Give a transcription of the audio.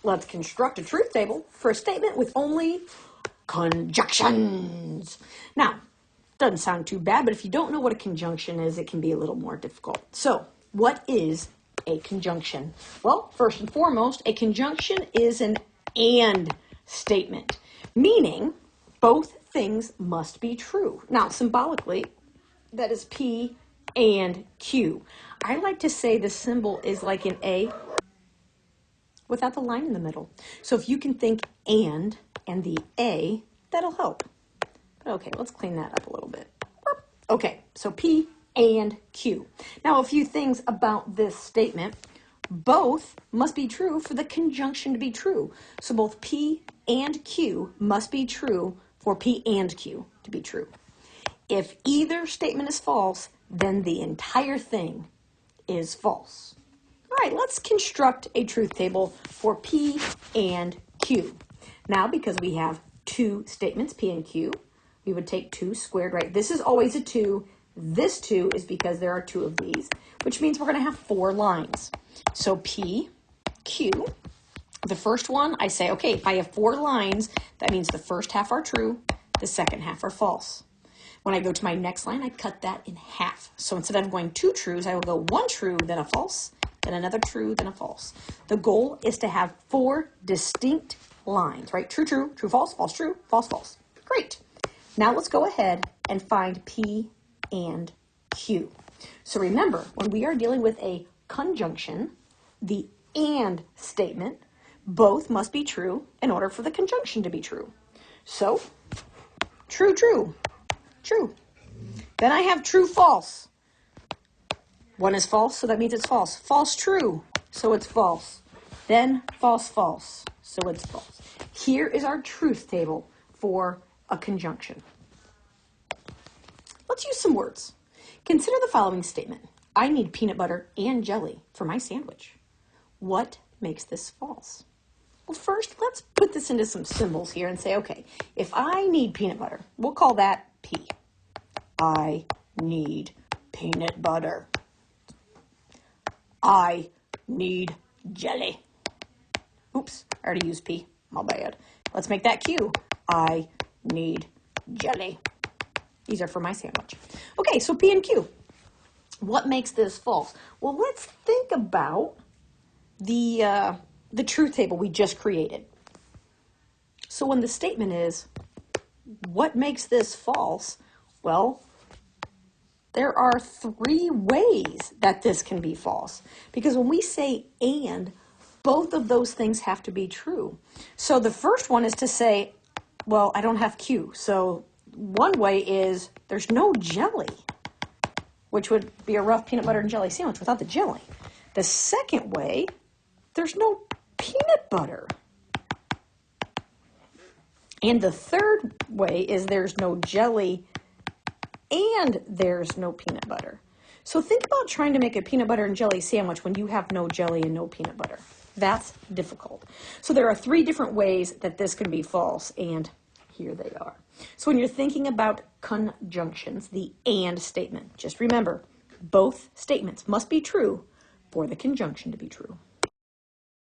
let's construct a truth table for a statement with only conjunctions. Now, doesn't sound too bad, but if you don't know what a conjunction is, it can be a little more difficult. So, what is a conjunction? Well, first and foremost, a conjunction is an and statement, meaning both things must be true. Now, symbolically, that is P and Q. I like to say the symbol is like an A without the line in the middle. So if you can think and the A, that'll help. But okay, let's clean that up a little bit. Okay, so P and Q. Now, a few things about this statement. Both must be true for the conjunction to be true. So both P and Q must be true for P and Q to be true. If either statement is false, then the entire thing is false. All right, let's construct a truth table for P and Q. Now, because we have two statements, P and Q, we would take 2 squared, right? This is always a 2. This 2 is because there are 2 of these, which means we're going to have 4 lines. So P, Q, the first one, I say, okay, if I have 4 lines, that means the first half are true, the second half are false. When I go to my next line, I cut that in half. So instead of going 2 trues, I will go 1 true, then a false, then another true, then a false. The goal is to have 4 distinct lines, right? True, true, true, false, false, true, false, false. Great. Now let's go ahead and find P and Q. So remember, when we are dealing with a conjunction, the and statement, both must be true in order for the conjunction to be true. So, true, true, true. Then I have true, false. One is false, so that means it's false. False, true, so it's false. Then false, false, so it's false. Here is our truth table for a conjunction. Let's use some words. Consider the following statement. I need peanut butter and jelly for my sandwich. What makes this false? Well, first, let's put this into some symbols here and say, okay, if I need peanut butter, we'll call that P. I need peanut butter. I need jelly. Oops, I already used P. My bad. Let's make that Q. I need jelly. These are for my sandwich. Okay, so P and Q. What makes this false? Well, let's think about the truth table we just created. So when the statement is, what makes this false? Well, there are 3 ways that this can be false. Because when we say and, both of those things have to be true. So the first one is to say, well, I don't have Q. So one way is there's no jelly, which would be a rough peanut butter and jelly sandwich without the jelly. The second way, there's no peanut butter. And the third way is there's no jelly and there's no peanut butter. So think about trying to make a peanut butter and jelly sandwich when you have no jelly and no peanut butter. That's difficult. So there are 3 different ways that this can be false, and here they are. So when you're thinking about conjunctions, the and statement, just remember, both statements must be true for the conjunction to be true.